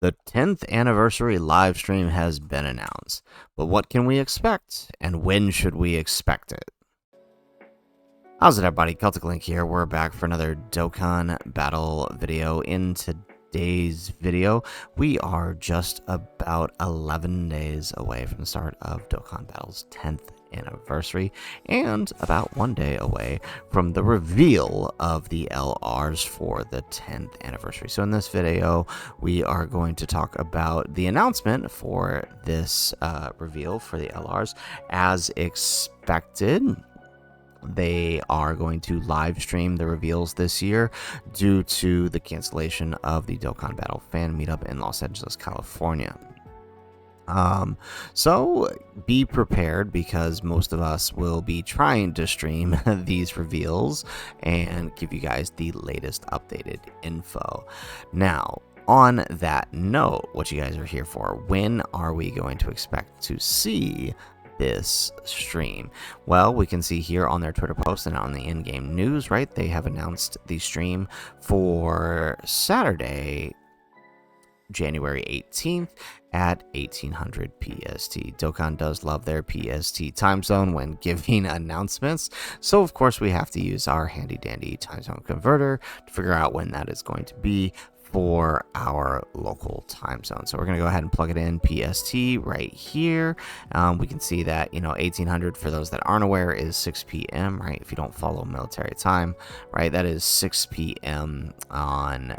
The 10th anniversary live stream has been announced, but what can we expect, and when should we expect it? How's it, everybody? Celtic Link here. We're back for another Dokkan battle video. In today's video, we are just about 11 days away from the start of Dokkan Battle's 10th anniversary, and about 1 day away from the reveal of the LRs for the 10th anniversary. So in this video, we are going to talk about the announcement for this reveal for the LRs. As expected, they are going to live stream the reveals this year due to the cancellation of the Dokkan Battle fan meetup in Los Angeles, California. So be prepared, because most of us will be trying to stream these reveals and give you guys the latest updated info. Now, on that note, what you guys are here for, when are we going to expect to see this stream? Well, we can see here on their Twitter post and on the in-game news, right? They have announced the stream for Saturday, January 18th at 1800 PST. Dokkan does love their PST time zone when giving announcements, so of course we have to use our handy dandy time zone converter to figure out when that is going to be for our local time zone. So we're going to go ahead and plug it in PST right here. We can see that, 1800, for those that aren't aware, is 6 p.m., right? If you don't follow military time, right, that is 6 p.m. on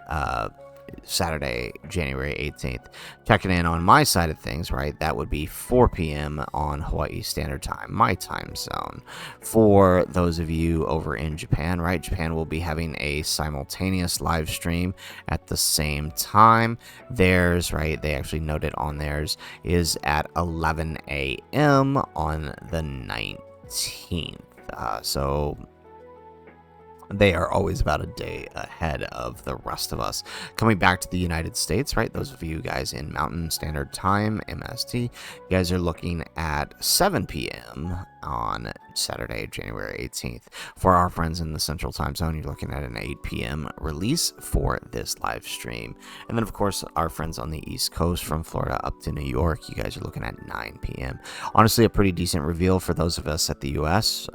Saturday, January 18th. Checking in on my side of things, right, that would be 4 p.m. on Hawaii Standard Time, my time zone. For those of you over in Japan, right, Japan will be having a simultaneous live stream at the same time. Theirs, right, they actually noted on theirs, is at 11 a.m. on the 19th. So they are always about a day ahead of the rest of us. Coming back to the United States, right, those of you guys in Mountain Standard Time, MST, you guys are looking at 7 p.m. on Saturday, January 18th. For our friends in the Central Time Zone, you're looking at an 8 p.m. release for this live stream. And then, of course, our friends on the East Coast, from Florida up to New York, you guys are looking at 9 p.m. Honestly, a pretty decent reveal for those of us at the U.S.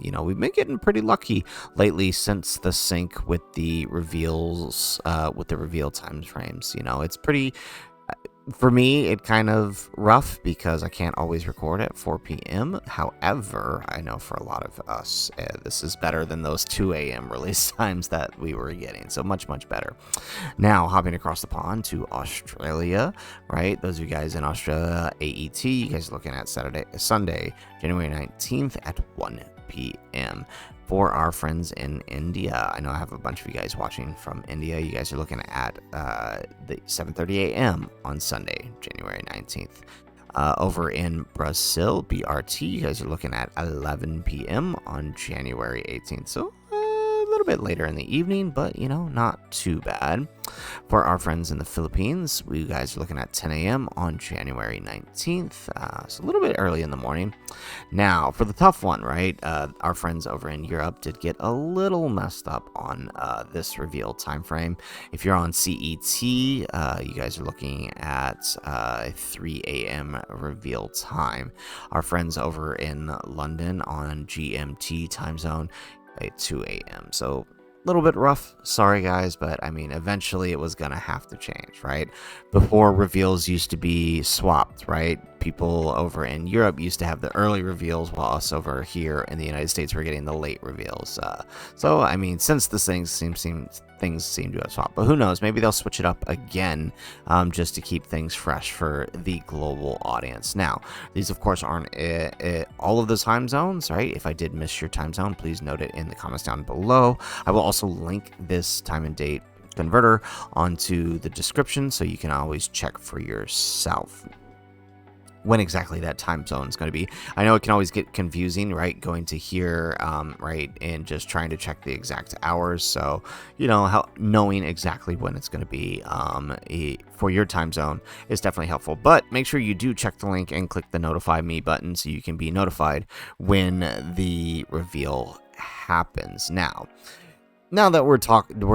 We've been getting pretty lucky lately since the sync with the reveals, with the reveal time frames. It's pretty, for me, it kind of rough because I can't always record at 4 p.m. However, I know for a lot of us, this is better than those 2 a.m. release times that we were getting. So much, much better. Now, hopping across the pond to Australia, right? Those of you guys in Australia, AET, you guys are looking at Sunday, January 19th at 1 p.m. For our friends in India, I know I have a bunch of you guys watching from India. You guys are looking at the 7:30 a.m. on Sunday, January 19th. Over in Brazil, BRT, you guys are looking at 11 p.m. on January 18th. So a little bit later in the evening, but not too bad. For our friends in the Philippines, you guys are looking at 10 a.m. on January 19th. So a little bit early in the morning. Now, for the tough one, right, our friends over in Europe did get a little messed up on this reveal time frame. If you're on CET, you guys are looking at 3 a.m. reveal time. Our friends over in London on GMT time zone at 2 a.m. So a little bit rough, sorry guys, but I mean, eventually it was gonna have to change, right? Before, reveals used to be swapped, right? People over in Europe used to have the early reveals, while us over here in the United States were getting the late reveals. So I mean, since this things seem to have swapped, but who knows, maybe they'll switch it up again, just to keep things fresh for the global audience. Now, these of course aren't all of the time zones, right? If I did miss your time zone, please note it in the comments down below. I will also link this time and date converter onto the description, so you can always check for yourself when exactly that time zone is going to be. I know it can always get confusing, right, going to here, right, and just trying to check the exact hours. So knowing exactly when it's going to be for your time zone is definitely helpful. But make sure you do check the link and click the notify me button so you can be notified when the reveal happens. Now, now that we're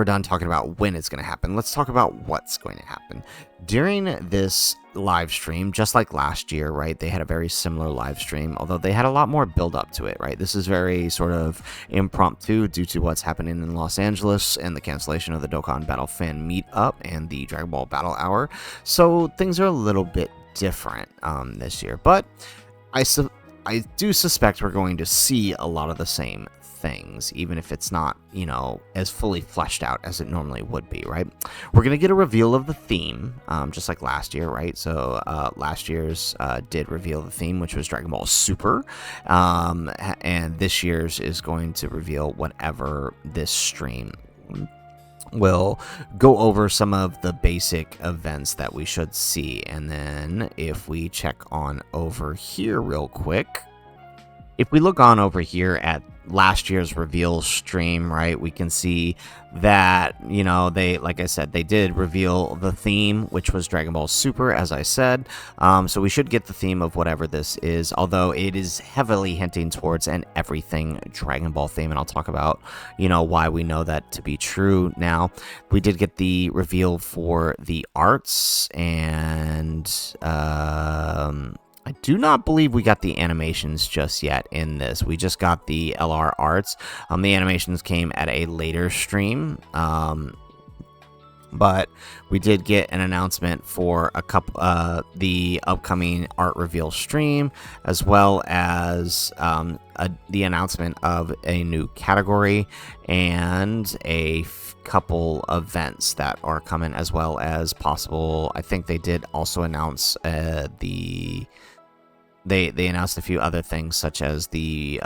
done talking about when it's going to happen, let's talk about what's going to happen during this live stream. Just like last year, right? They had a very similar live stream, although they had a lot more build up to it, right? This is very sort of impromptu due to what's happening in Los Angeles and the cancellation of the Dokkan Battle Fan Meetup and the Dragon Ball Battle Hour. So things are a little bit different this year, but I do suspect we're going to see a lot of the same things, even if it's not, you know, as fully fleshed out as it normally would be, right? We're going to get a reveal of the theme, just like last year, right? So last year's did reveal the theme, which was Dragon Ball Super, and this year's is going to reveal whatever this stream will go over some of the basic events that we should see. And then if we check on over here real quick, if we look on over here at last year's reveal stream, right, we can see that, you know, they, like I said, they did reveal the theme, which was Dragon Ball Super, as I said. So we should get the theme of whatever this is, although it is heavily hinting towards an everything Dragon Ball theme, and I'll talk about, you know, why we know that to be true now. We did get the reveal for the arts, and I do not believe we got the animations just yet in this. We just got the LR arts. The animations came at a later stream, but we did get an announcement for the upcoming art reveal stream, as well as the announcement of a new category and a couple events that are coming, as well as possible. I think they did also announce They announced a few other things, such as the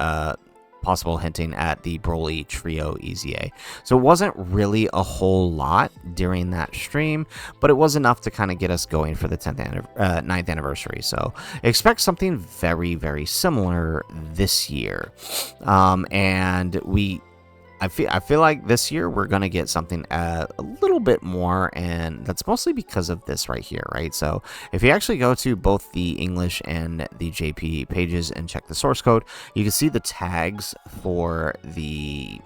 possible hinting at the Broly Trio EZA. So it wasn't really a whole lot during that stream, but it was enough to kind of get us going for the 9th anniversary. So expect something very, very similar this year. And I feel like this year we're going to get something a little bit more, and that's mostly because of this right here, right? So if you actually go to both the English and the JP pages and check the source code, you can see the tags for the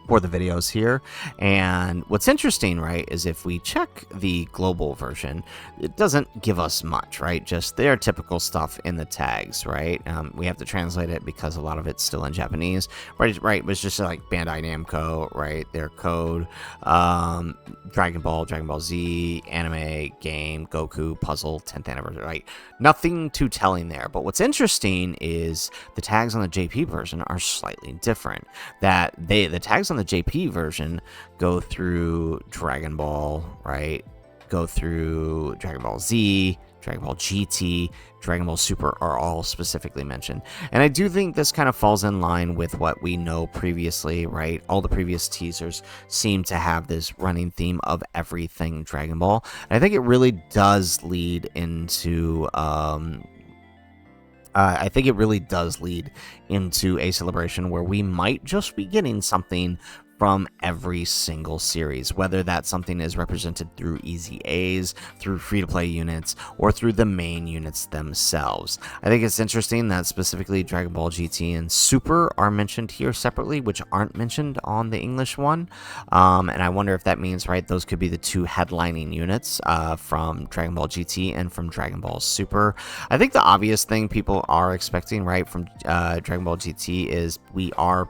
videos here. And what's interesting, right, is if we check the global version, it doesn't give us much, right? Just their typical stuff in the tags, right? We have to translate it because a lot of it's still in Japanese, right? It was just like Bandai Namco, right? Their code, Dragon Ball Z, anime, game, Goku, puzzle, 10th anniversary, right? Nothing too telling there. But what's interesting is the tags on the JP version are slightly different. That the tags on the JP version go through Dragon Ball, right? Go through Dragon Ball Z, Dragon Ball GT, Dragon Ball Super are all specifically mentioned. And I do think this kind of falls in line with what we know previously, right? All the previous teasers seem to have this running theme of everything Dragon Ball. And I think it really does lead into a celebration where we might just be getting something from every single series, whether that something is represented through EZAs, through free-to-play units, or through the main units themselves. I think it's interesting that specifically Dragon Ball GT and Super are mentioned here separately, which aren't mentioned on the English one. And I wonder if that means, right, those could be the two headlining units from Dragon Ball GT and from Dragon Ball Super. I think the obvious thing people are expecting, right, from Dragon Ball GT is we are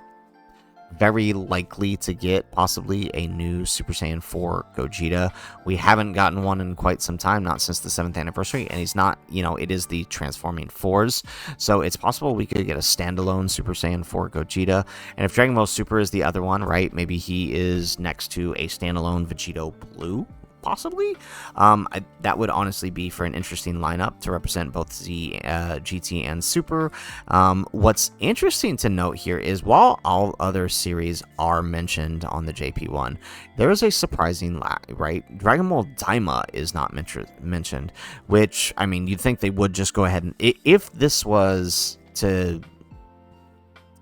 very likely to get possibly a new Super Saiyan 4 Gogeta. We haven't gotten one in quite some time, not since the 7th anniversary, and he's not, you know, it is the Transforming Fours, so it's possible we could get a standalone Super Saiyan 4 Gogeta. And if Dragon Ball Super is the other one, right, maybe he is next to a standalone Vegito Blue, possibly. That would honestly be for an interesting lineup to represent both GT and Super. What's interesting to note here is while all other series are mentioned on the JP1, there is a surprising lag, right? Dragon Ball Daima is not mentioned, which, I mean, you'd think they would just go ahead and, if this was to,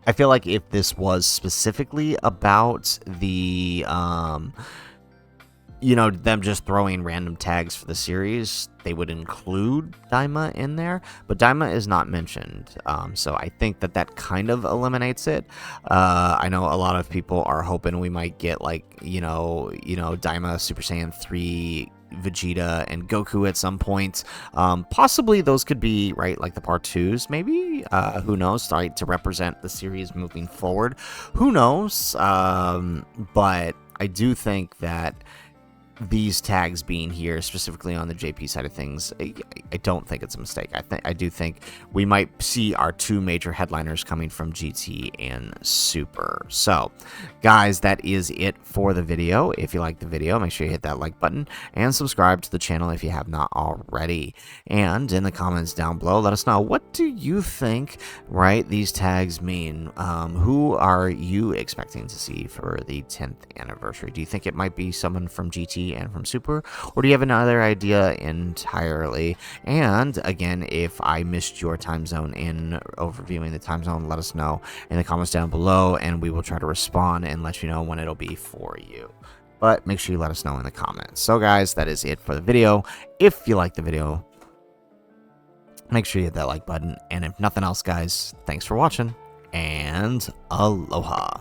I feel like if this was specifically about the you know, them just throwing random tags for the series, they would include Daima in there, but Daima is not mentioned. So I think that kind of eliminates it. I know a lot of people are hoping we might get like, Daima, Super Saiyan 3, Vegeta, and Goku at some point. Possibly those could be, right, like the part 2s, maybe. Who knows, right, to represent the series moving forward. Who knows? But I do think that these tags being here, specifically on the JP side of things, I don't think it's a mistake. I do think we might see our 2 major headliners coming from GT and Super. So, guys, that is it for the video. If you like the video, make sure you hit that like button and subscribe to the channel if you have not already. And in the comments down below, let us know, what do you think, right, these tags mean? Who are you expecting to see for the 10th anniversary? Do you think it might be someone from GT and from Super, or do you have another idea entirely? And again, if I missed your time zone in overviewing the time zone, let us know in the comments down below, and we will try to respond and let you know when it'll be for you. But make sure you let us know in the comments. So guys, that is it for the video. If you like the video, make sure you hit that like button, and if nothing else, guys, thanks for watching, and aloha.